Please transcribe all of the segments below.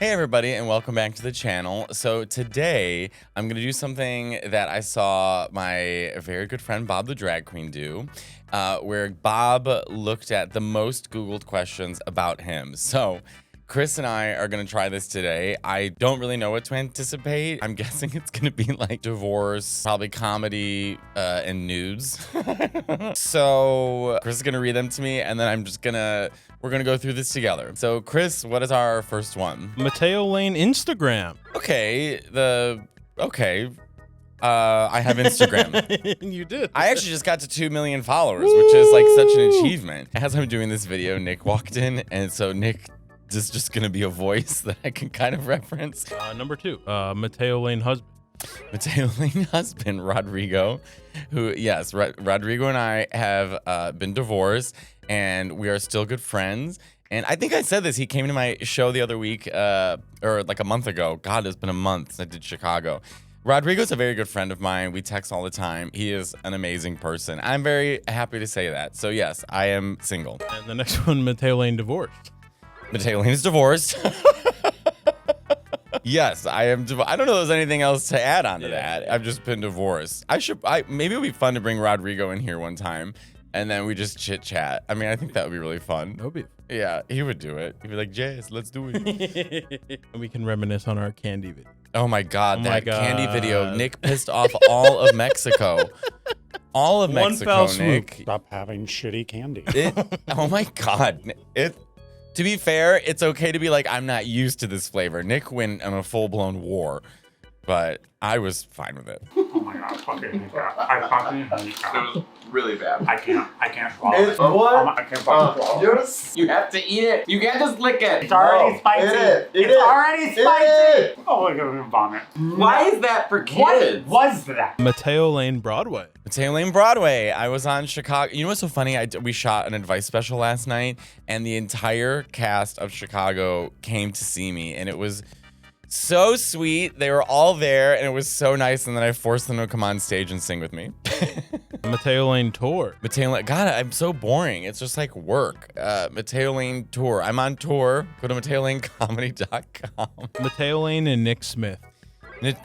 Hey everybody, and welcome back to the channel. So today I'm gonna do something that I saw my very good friend Bob the Drag Queen do, where Bob looked at the most Googled questions about him. So Chris and I are gonna try this today. I don't really know what to anticipate. I'm guessing it's gonna be like divorce, probably comedy, and nudes. So Chris is gonna read them to me, and then we're gonna go through this together. So Chris, what is our first one? Matteo Lane Instagram. Okay, I have Instagram. You did. I actually just got to 2 million followers, which is like such an achievement. As I'm doing this video, Nick walked in, and so Nick is just gonna be a voice that I can kind of reference. Number 2, Matteo Lane husband. Matteo Lane husband, Rodrigo, who, yes, Rodrigo and I have been divorced, and we are still good friends. And I think I said this, he came to my show the other week, or like a month ago. God, it's been a month since I did Chicago. Rodrigo's a very good friend of mine. We text all the time. He is an amazing person. I'm very happy to say that. So yes, I am single. And the next one, Matteo Lane divorced. Matteo Lane is divorced. Yes, I am. I don't know if there's anything else to add on to that. I've just been divorced. Maybe it would be fun to bring Rodrigo in here one time, and then we just chit chat. I mean, I think that would be really fun. That would be. Yeah, he would do it. He'd be like, Jess, let's do it. And we can reminisce on our candy video. Oh my God, candy video. Nick pissed off all of Mexico. All of Mexico, Nick. Stop having shitty candy. Oh my God. To be fair, it's okay to be like, I'm not used to this flavor. Nick went on a full-blown war, but I was fine with it. Oh my God, fucking hate that. I fucking hate that. It was really bad. I can't swallow it. What? I can't fucking swallow it. You have to eat it. You can't just lick it. It's already spicy. It's already spicy. Oh, I'm gonna vomit. Why is that for kids? What was that? Matteo Lane Broadway. Matteo Lane Broadway. I was on Chicago. You know what's so funny? We shot an advice special last night, and the entire cast of Chicago came to see me, and it was so sweet. They were all there, and it was so nice. And then I forced them to come on stage and sing with me. Matteo Lane tour. Matteo Lane, God, I'm so boring. It's just like work. Matteo Lane tour. I'm on tour. Go to MatteoLaneComedy.com. Matteo Lane and Nick Smith.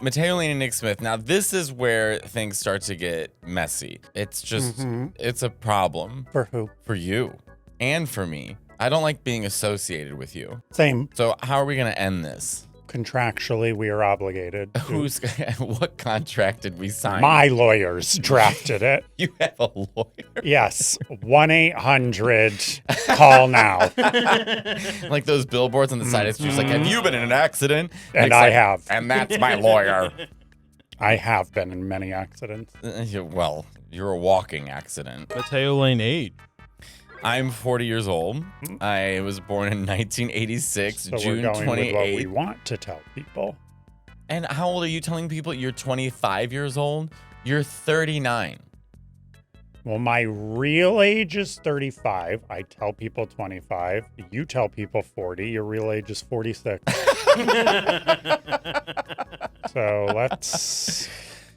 Matteo Lane and Nick Smith. Now, this is where things start to get messy. It's just, it's a problem. For who? For you and for me. I don't like being associated with you. Same. So how are we going to end this? Contractually, we are obligated. What contract did we sign? My lawyers drafted it. You have a lawyer? Yes. 1-800 call now. Like those billboards on the side of the street, like, have you been in an accident? And I have. And that's my lawyer. I have been in many accidents. Well, you're a walking accident. Matteo Lane Age. I'm 40 years old. I was born in 1986, So June we're going 28th. with what we want to tell people. And how old are you telling people? You're 25 years old? You're 39. Well, my real age is 35. I tell people 25. You tell people 40. Your real age is 46. So let's...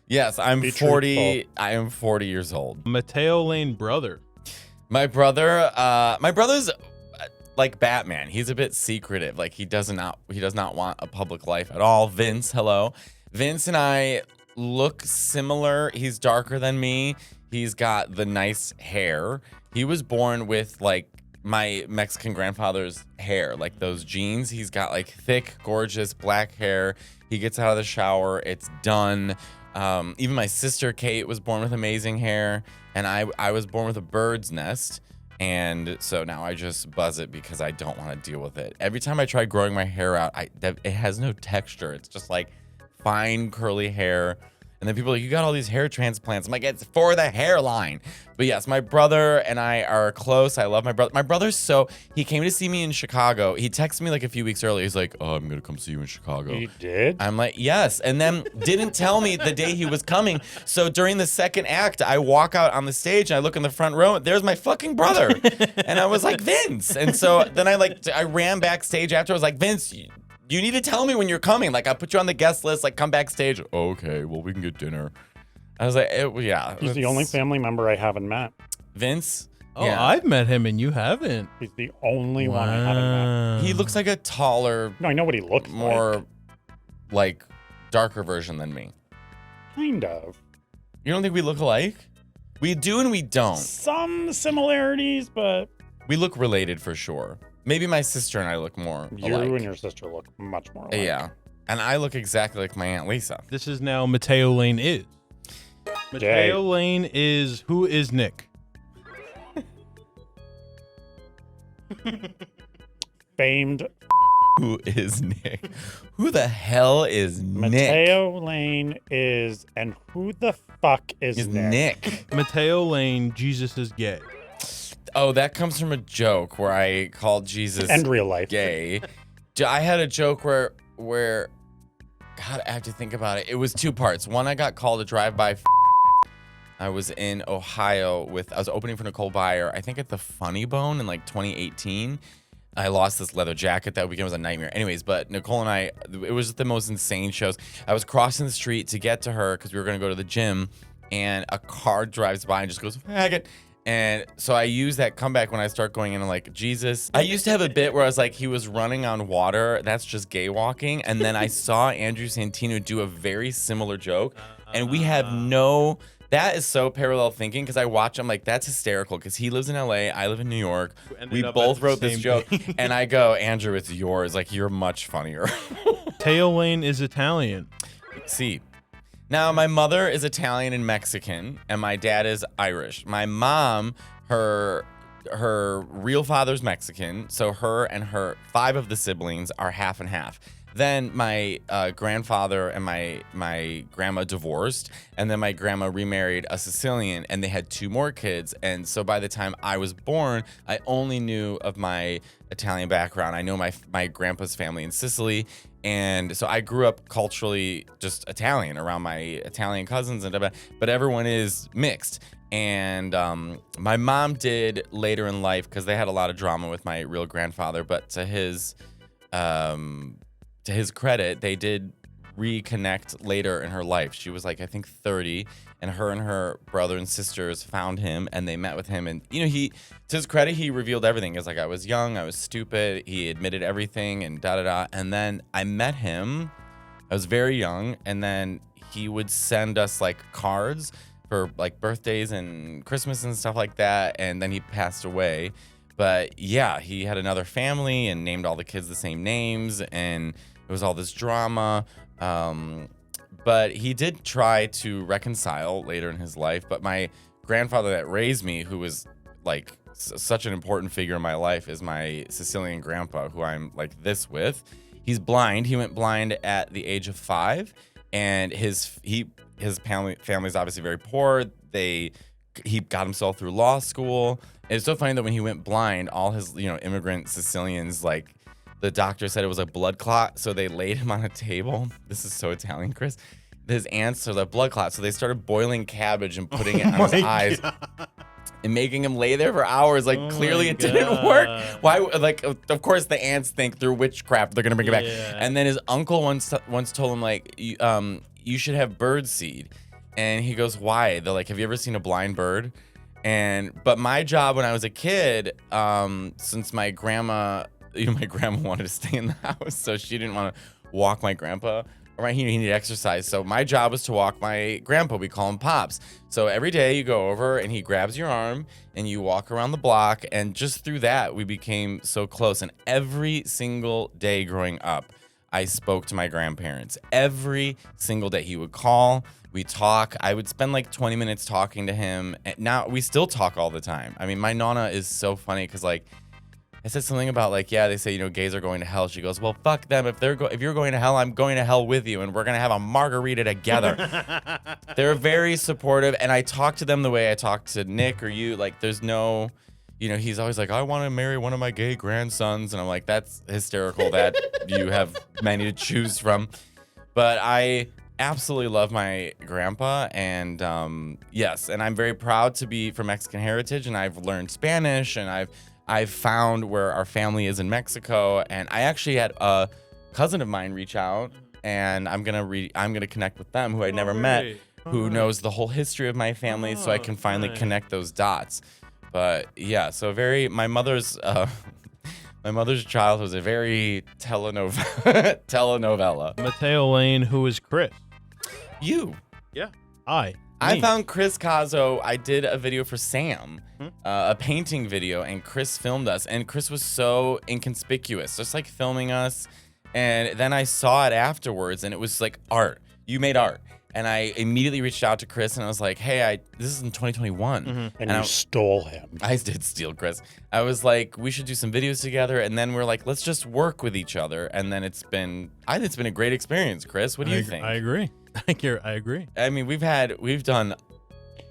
Yes, I'm be 40. truthful. I am 40 years old. Matteo Lane brother. My brother's like Batman. He's a bit secretive. Like he does not want a public life at all. Vince, hello. Vince and I look similar. He's darker than me. He's got the nice hair. He was born with like my Mexican grandfather's hair, like those genes. He's got like thick, gorgeous black hair. He gets out of the shower. It's done. Even my sister Kate was born with amazing hair, and I was born with a bird's nest, and so now I just buzz it because I don't want to deal with it. Every time I try growing my hair out, it has no texture. It's just like fine curly hair. And then people are like, you got all these hair transplants. I'm like, it's for the hairline. But yes, my brother and I are close. I love my brother. My brother's he came to see me in Chicago. He texted me like a few weeks earlier. He's like, oh, I'm going to come see you in Chicago. You did? I'm like, yes. And then didn't tell me the day he was coming. So during the second act, I walk out on the stage and I look in the front row. There's my fucking brother. And I was like, Vince. And so then I ran backstage after. I was like, Vince, you need to tell me when you're coming. Like, I'll put you on the guest list. Like, come backstage. Oh, okay, well, we can get dinner. I was like, yeah. He's the only family member I haven't met. Vince? Oh, Yeah. I've met him and you haven't. He's the only one I haven't met. Wow. He looks like a taller, No, I know what he looks more like darker version than me. like. Kind of. You don't think we look alike? We do and we don't. Some similarities, but We look related for sure. Maybe my sister and I look more you alike. and your sister look much more alike. Yeah. And I look exactly like my Aunt Lisa. This is now Matteo Lane is. Matteo Lane is who is Nick? Famed Who is Nick? Who the hell is Nick? Matteo Lane is, and who the fuck is Is Nick? Nick. Matteo Lane, Jesus is gay. Oh, that comes from a joke where I called Jesus And real life. gay. I had a joke where God, I have to think about it. It was two parts. One, I got called a drive-by. I was in Ohio I was opening for Nicole Byer, I think at the Funny Bone in like 2018. I lost this leather jacket that weekend. It was a nightmare. Anyways, but Nicole and I, it was the most insane shows. I was crossing the street to get to her because we were going to go to the gym, and a car drives by and just goes, faggot. And so I use that comeback when I start going into like Jesus. I used to have a bit where I was like, he was running on water. That's just gay walking. And then I saw Andrew Santino do a very similar joke. And we have that is so parallel thinking because I watch him like, that's hysterical because he lives in LA. I live in New York. We both wrote this joke. And I go, Andrew, it's yours. Like, you're much funnier. Matteo Lane is Italian. See. Now, my mother is Italian and Mexican, and my dad is Irish. My mom, her real father's Mexican, so her and her 5 of the siblings are half and half. Then my grandfather and my grandma divorced, and then my grandma remarried a Sicilian, and they had 2 more kids. And so by the time I was born, I only knew of my Italian background. I know my grandpa's family in Sicily. And so I grew up culturally just Italian around my Italian cousins but everyone is mixed. And my mom did later in life because they had a lot of drama with my real grandfather. But to his credit, they did reconnect later in her life. She was like, I think 30, and her brother and sisters found him and they met with him. And, you know, to his credit, he revealed everything. It's like, I was young, I was stupid. He admitted everything and da-da-da. And then I met him. I was very young. And then he would send us like cards for like birthdays and Christmas and stuff like that. And then he passed away. But yeah, he had another family and named all the kids the same names. And it was all this drama. But he did try to reconcile later in his life. But my grandfather that raised me, who was like such an important figure in my life, is my Sicilian grandpa, who I'm like this with. He's blind. He went blind at the age of 5, and his family's obviously very poor. He got himself through law school. And it's so funny that when he went blind, all his immigrant Sicilians, like, the doctor said it was a blood clot, so they laid him on a table. This is so Italian, Chris. His aunts are the blood clot, so they started boiling cabbage and putting it on his eyes and making him lay there for hours. Like, clearly it didn't work. Why? Like, of course the aunts think through witchcraft they're gonna bring it back. And then his uncle once told him, like, you should have bird seed. And he goes, why? They're like, have you ever seen a blind bird? But my job when I was a kid, since my grandma wanted to stay in the house, so she didn't want to walk my grandpa around. He needed exercise, so my job was to walk my grandpa. We call him Pops. So every day you go over and he grabs your arm and you walk around the block, and just through that we became so close. And every single day growing up, I spoke to my grandparents. Every single day he would call, we talk. I would spend like 20 minutes talking to him. And now we still talk all the time. I mean, my Nana is so funny because, like, I said something about, like, yeah, they say, gays are going to hell. She goes, well, fuck them. If you're going to hell, I'm going to hell with you, and we're going to have a margarita together. They're very supportive, and I talk to them the way I talk to Nick or you. Like, there's no, he's always like, I want to marry one of my gay grandsons, and I'm like, that's hysterical that you have many to choose from. But I absolutely love my grandpa, and yes, and I'm very proud to be from Mexican heritage, and I've learned Spanish, and I've found where our family is in Mexico. And I actually had a cousin of mine reach out, and I'm gonna connect with them, who I'd never met, who knows the whole history of my family, so I can finally connect those dots. But yeah, so my mother's childhood was a very telenovela. Matteo Lane, who is Chris? You. Yeah. I found Chris Caso. I did a video for Sam, a painting video, and Chris filmed us. And Chris was so inconspicuous, just like filming us. And then I saw it afterwards, and it was like art. You made art. And I immediately reached out to Chris, and I was like, hey, this is in 2021. And you stole him. I did steal Chris. I was like, we should do some videos together. And then we're like, let's just work with each other. And then I think it's been a great experience, Chris. What do you think? I agree. I agree. I mean, we've done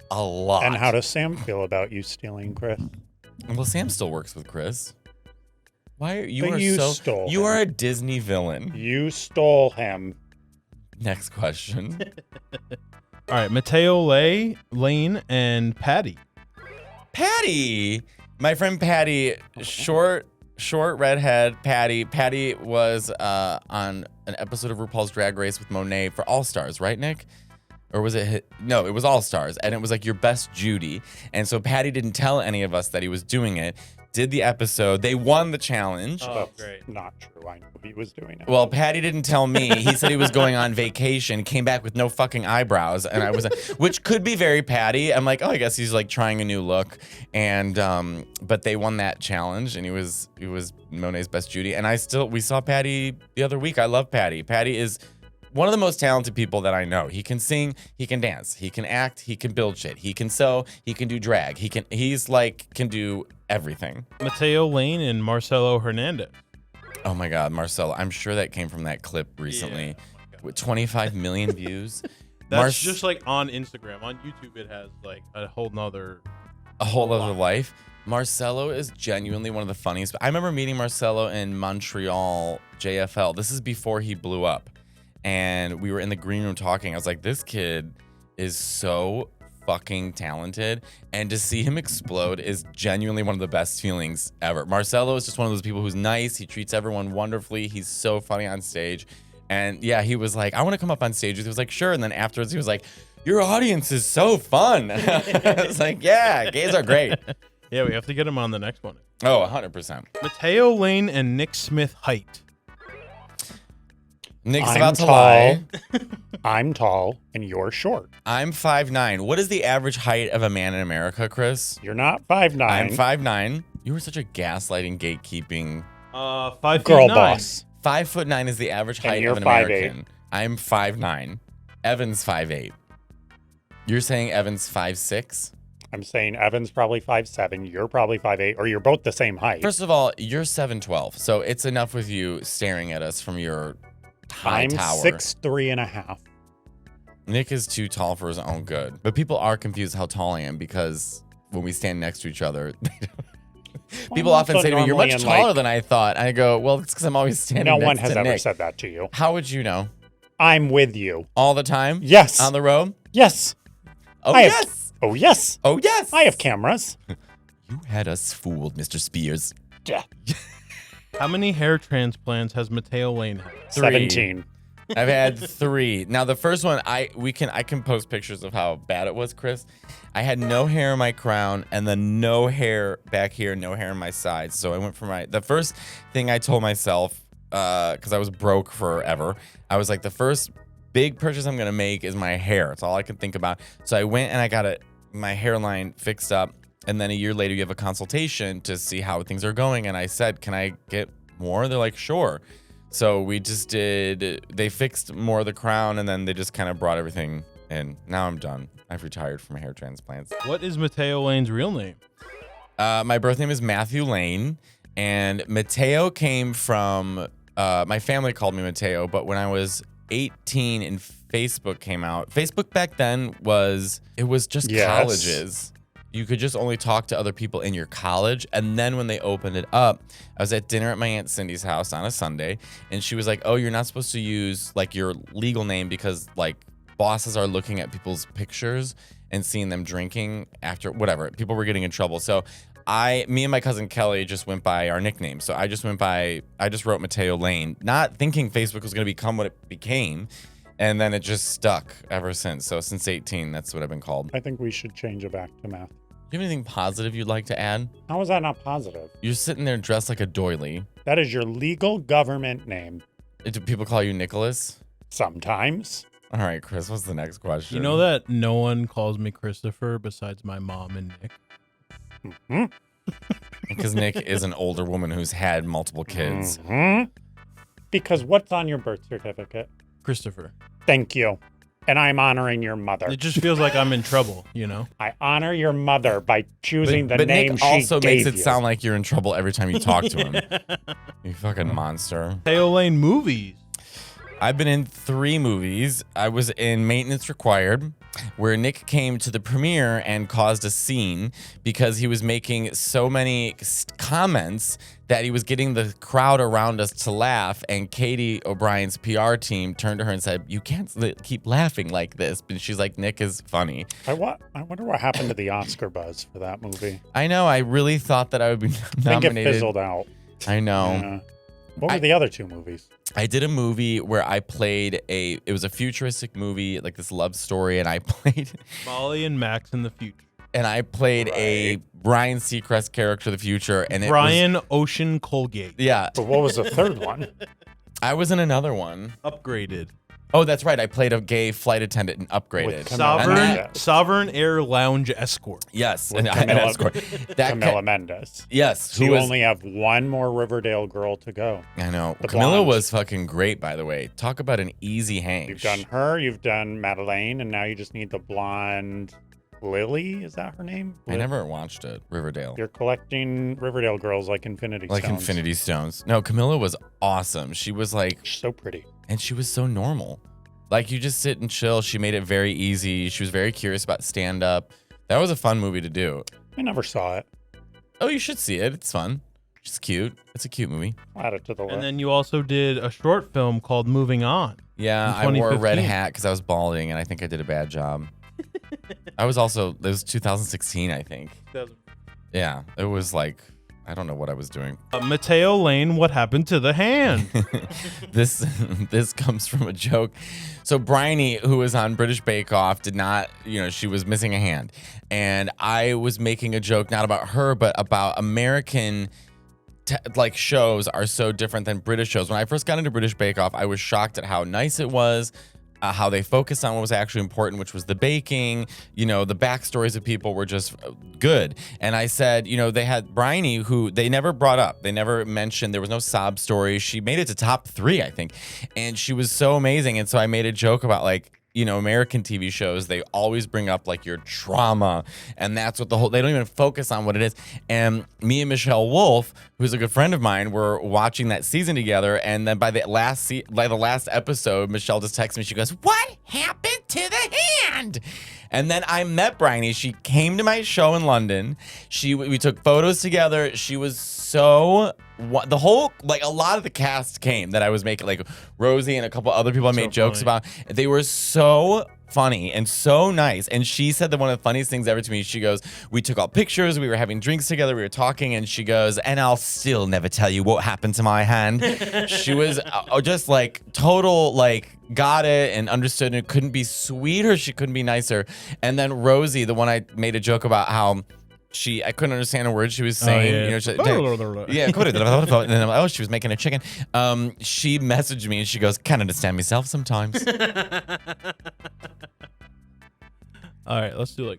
a lot. And how does Sam feel about you stealing Chris? Well, Sam still works with Chris. Why are you But are you so stole you him. are a Disney villain. You stole him. Next question. All right, Matteo Lane and Patty. Patty, my friend Patty, short redhead Patty. Patty was on an episode of RuPaul's Drag Race with Monet for All Stars, right, Nick? Or was it? No, it was All Stars, and it was like your best Judy. And so Patty didn't tell any of us that he was doing it. Did the episode. They won the challenge. Oh, great. Not true. I know he was doing it. Well, Patty didn't tell me. He said he was going on vacation, came back with no fucking eyebrows, and I was, which could be very Patty. I'm like, oh, I guess he's like trying a new look, and but they won that challenge, and he was Monet's best Judy, and we saw Patty the other week. I love Patty. Patty is one of the most talented people that I know. He can sing, he can dance, he can act, he can build shit, he can sew, he can do drag, can do everything. Matteo Lane and Marcello Hernandez. Oh my God, Marcelo. I'm sure that came from that clip recently with 25 million views. That's just like on Instagram. On YouTube, it has like a whole nother life. Marcelo is genuinely one of the funniest. I remember meeting Marcelo in Montreal JFL. This is before he blew up. And we were in the green room talking. I was like, this kid is so fucking talented. And to see him explode is genuinely one of the best feelings ever. Marcelo is just one of those people who's nice. He treats everyone wonderfully. He's so funny on stage. And yeah, he was like, I want to come up on stage. He was like, sure. And then afterwards, he was like, your audience is so fun. I was like, yeah, gays are great. Yeah, we have to get him on the next one. Oh, 100%. Matteo Lane and Nick Smith height. Nick's I'm about to tall. lie. I'm tall and you're short. I'm 5'9". What is the average height of a man in America, Chris? You're not 5'9". I'm 5'9". You were such a gaslighting, gatekeeping. 5'9". Girl boss. 5'9" is the average height you're of an American. I'm 5'9". Evan's 5'8". You're saying Evan's 5'6"? I'm saying Evan's probably 5'7". You're probably 5'8", or you're both the same height. First of all, you're 7'12", so it's enough with you staring at us from your high I'm tower. 6'3.5". Nick is too tall for his own good. But people are confused how tall I am because when we stand next to each other, people often so say to me, you're normally much in, taller like- than I thought. I go, well, it's because I'm always standing No next one to has ever Nick. said that to you. How would you know? I'm with you. All the time? Yes. On the road? Yes. Oh, I have- yes. Oh, yes. Oh, yes. I have cameras. You had us fooled, Mr. Spears. Yeah. How many hair transplants has Matteo Lane had? 17. I've had 3. Now the first one, I can post pictures of how bad it was, Chris. I had no hair in my crown and then no hair back here, no hair on my sides. So I went for the first thing I told myself, because I was broke forever. I was like, the first big purchase I'm gonna make is my hair. It's all I could think about. So I went and I got my hairline fixed up. And then a year later, you have a consultation to see how things are going. And I said, can I get more? They're like, sure. So we just they fixed more of the crown and then they just kind of brought everything in. Now I'm done. I've retired from hair transplants. What is Matteo Lane's real name? My birth name is Matthew Lane. And Matteo came from, my family called me Matteo, but when I was 18 and Facebook came out, Facebook back then was just colleges. You could just only talk to other people in your college. And then when they opened it up, I was at dinner at my Aunt Cindy's house on a Sunday. And she was like, oh, you're not supposed to use like your legal name because like bosses are looking at people's pictures and seeing them drinking after whatever. People were getting in trouble. So me and my cousin Kelly just went by our nickname. So I just wrote Matteo Lane, not thinking Facebook was going to become what it became. And then it just stuck ever since. So since 18, that's what I've been called. I think we should change it back to Matt. Do you have anything positive you'd like to add? How is that not positive? You're sitting there dressed like a doily. That is your legal government name. Do people call you Nicholas? Sometimes. All right, Chris, what's the next question? You know that no one calls me Christopher besides my mom and Nick? Hmm? Because Nick is an older woman who's had multiple kids. Because what's on your birth certificate? Christopher. Thank you. And I'm honoring your mother. It just feels like I'm in trouble, you know? I honor your mother by choosing the But name Nick she also gave makes it you. sound like you're in trouble every time you talk to him. You fucking monster. Matteo Lane movies. I've been in 3 movies. I was in Maintenance Required, where Nick came to the premiere and caused a scene because he was making so many comments that he was getting the crowd around us to laugh. And Katie O'Brien's PR team turned to her and said, "You can't keep laughing like this." But she's like, "Nick is funny." I wonder what happened to the Oscar buzz for that movie. I know. I really thought that I would be I think it nominated. fizzled out. I know. Yeah. What were the other 2 movies? I did a movie where I played it was a futuristic movie, like this love story, and I played Molly and Max in the future. a Brian Seacrest character of the future, and Brian Ocean Colgate. yeah, But what was the third one? I was in another one. Upgraded. Oh, that's right. I played a gay flight attendant and upgraded. With Camilla Sovereign Mendes. Sovereign Air Lounge Escort. Yes, With and I Camilla- escort. That Camilla Mendes. yes, So who you was, only have one more Riverdale girl to go. I know. the Camilla blonde. was fucking great, by the way. Talk about an easy hang. You've done her, you've done Madeleine, and now you just need the blonde Lily. Is that her name? I never watched it. Riverdale. You're collecting Riverdale girls like Infinity Like Stones. Infinity Stones. No, Camilla was awesome. She was like, She's so pretty. and she was so normal. Like, you just sit and chill. She made it very easy. She was very curious about stand-up. That was a fun movie to do. I never saw it. Oh, you should see it. It's fun. She's cute. It's a cute movie. I'll add it to the list. And then you also did a short film called Moving On. Yeah, In I wore a red 2015. hat because I was balding, and I think I did a bad job. I was also, it was 2016, I think. Yeah, it was like, I don't know what I was doing. Matteo Lane, what happened to the hand? This comes from a joke. So Bryony, who was on British Bake Off, did not, she was missing a hand. And I was making a joke, not about her, but about American shows are so different than British shows. When I first got into British Bake Off, I was shocked at how nice it was. How they focused on what was actually important, which was the baking. The backstories of people were just good. And I said, they had Bryony, who they never brought up. They never mentioned. There was no sob story. She made it to top 3, I think. And she was so amazing. And so I made a joke about American TV shows, they always bring up your trauma, and that's what they don't even focus on what it is. And me and Michelle Wolf, who's a good friend of mine, were watching that season together, and then by the last episode, Michelle just texted me. She goes, "What happened to the hand?" And then I met Bryony. She came to my show in London. We took photos together. She was so a lot of the cast came that I was making, like Rosie and a couple other people I made jokes about. They were so funny and so nice. And she said that one of the funniest things ever to me, she goes, we took all pictures, we were having drinks together, we were talking, and she goes, "And I'll still never tell you what happened to my hand." She was just total, got it and understood, and it couldn't be sweeter, she couldn't be nicer. And then Rosie, the one I made a joke about how I couldn't understand a word she was saying. And then, she was making a chicken. She messaged me and she goes, "Can't understand myself sometimes." All right, let's do one.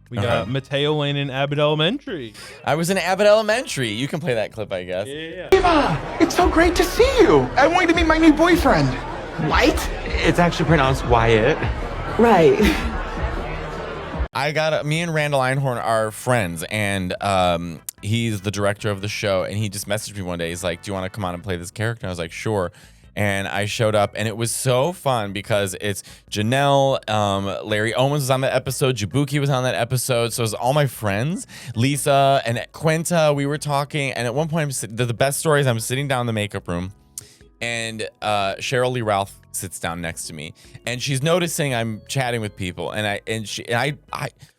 We got Matteo Lane in Abbott Elementary. I was in Abbott Elementary. You can play that clip, I guess. Yeah. Eva, it's so great to see you. I want you to meet my new boyfriend. White? It's actually pronounced Wyatt. Right. Me and Randall Einhorn are friends, and he's the director of the show, and he just messaged me one day. He's like, "Do you want to come on and play this character?" And I was like, "Sure." And I showed up, and it was so fun because it's Janelle, Larry Owens was on that episode, Jabuki was on that episode, so it was all my friends, Lisa and Quinta. We were talking, and at one point, the best story is I'm sitting down in the makeup room, and Cheryl Lee Ralph sits down next to me, and she's noticing I'm chatting with people, and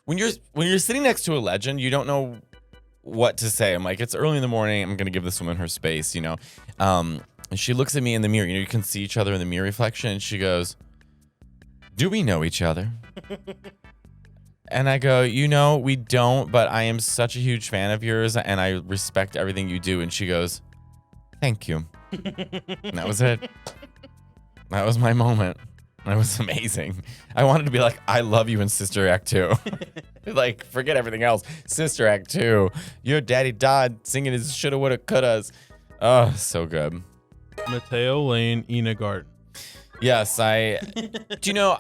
when you're sitting next to a legend, you don't know what to say. I'm like, it's early in the morning, I'm gonna give this woman her space, and she looks at me in the mirror. You can see each other in the mirror reflection, and she goes, "Do we know each other?" And I go, we don't, but I am such a huge fan of yours and I respect everything you do. And she goes, thank you. And that was it. That was my moment. That was amazing. I wanted to be like, I love you in Sister Act 2. Like, forget everything else. Sister Act 2. Your daddy died singing his shoulda, woulda, couldas. Oh, so good. Matteo Lane Age garden. Yes, I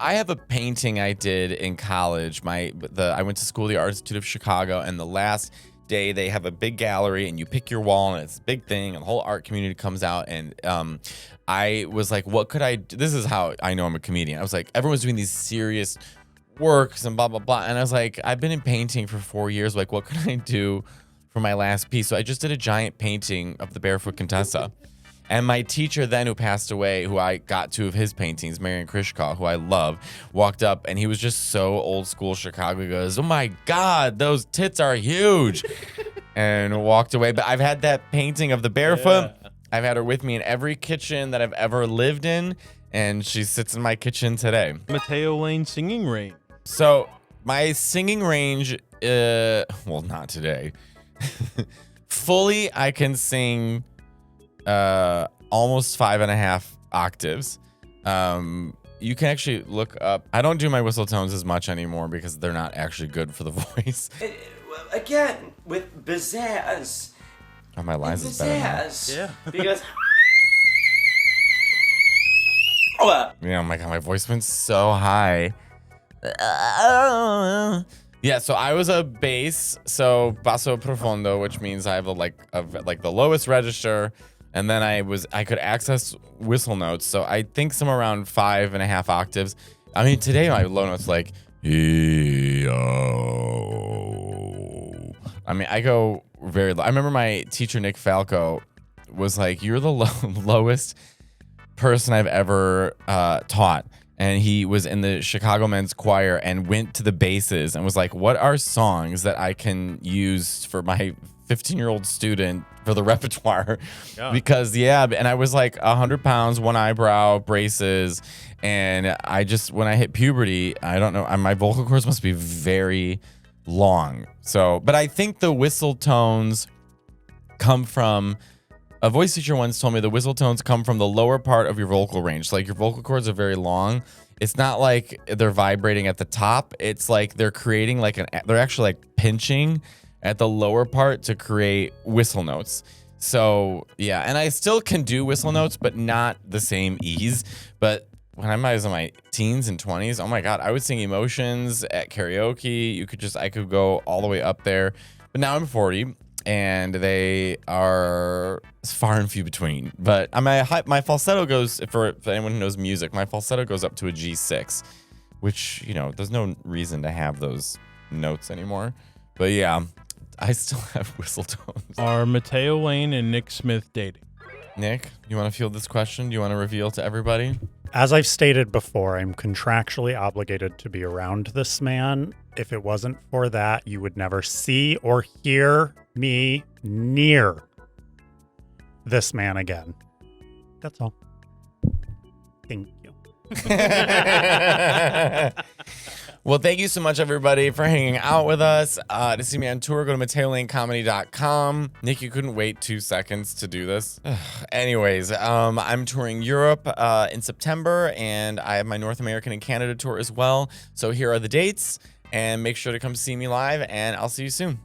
have a painting I did in college. I went to school at the Art Institute of Chicago, and the last day they have a big gallery, and you pick your wall, and it's a big thing, and the whole art community comes out, and I was like, what could I do? This is how I know I'm a comedian. I was like, everyone's doing these serious works and blah, blah, blah. And I was like, I've been in painting for 4 years. Like, what can I do for my last piece? So I just did a giant painting of the Barefoot Contessa. And my teacher then, who passed away, who I got 2 of his paintings, Marion Krishkaw, who I love, walked up, and he was just so old school Chicago. He goes, oh my God, those tits are huge. And walked away. But I've had that painting of the barefoot. Yeah. I've had her with me in every kitchen that I've ever lived in, and she sits in my kitchen today. Matteo Lane singing range. So my singing range, well, not today. Fully, I can sing almost 5.5 octaves. You can actually look up. I don't do my whistle tones as much anymore because they're not actually good for the voice. Again, with pizzazz. Oh, my lines is better now. Yeah. Because. Yeah, oh my God, my voice went so high. Yeah, so I was a bass, so basso profondo, which means I have the lowest register, and then I could access whistle notes. So I think somewhere around 5.5 octaves. I mean, today my low note's like, I mean, I go very low. I remember my teacher, Nick Falco, was like, you're the lowest person I've ever taught. And he was in the Chicago Men's Choir and went to the basses and was like, what are songs that I can use for my 15-year-old student for the repertoire? Yeah. Because, and I was like 100 pounds, one eyebrow, braces. And when I hit puberty, I don't know, my vocal cords must be very long. So, but I think the whistle tones come from, a voice teacher once told me the whistle tones come from the lower part of your vocal range. So like your vocal cords are very long. It's not like they're vibrating at the top. It's like they're creating they're actually like pinching at the lower part to create whistle notes. So yeah, and I still can do whistle notes, but not the same ease. But when I was in my teens and 20s, oh my God, I would sing Emotions at karaoke. I could go all the way up there. But now I'm 40. And they are far and few between. But my falsetto goes, for anyone who knows music, my falsetto goes up to a G6, which, there's no reason to have those notes anymore. But yeah, I still have whistle tones. Are Matteo Lane and Nick Smith dating? Nick, you want to field this question? Do you want to reveal to everybody? As I've stated before, I'm contractually obligated to be around this man. If it wasn't for that, you would never see or hear me near this man again. That's all. Thank you. Well, thank you so much, everybody, for hanging out with us. To see me on tour, go to MatteoLaneComedy.com. Nick, you couldn't wait 2 seconds to do this. Anyways, I'm touring Europe in September, and I have my North American and Canada tour as well. So here are the dates, and make sure to come see me live, and I'll see you soon.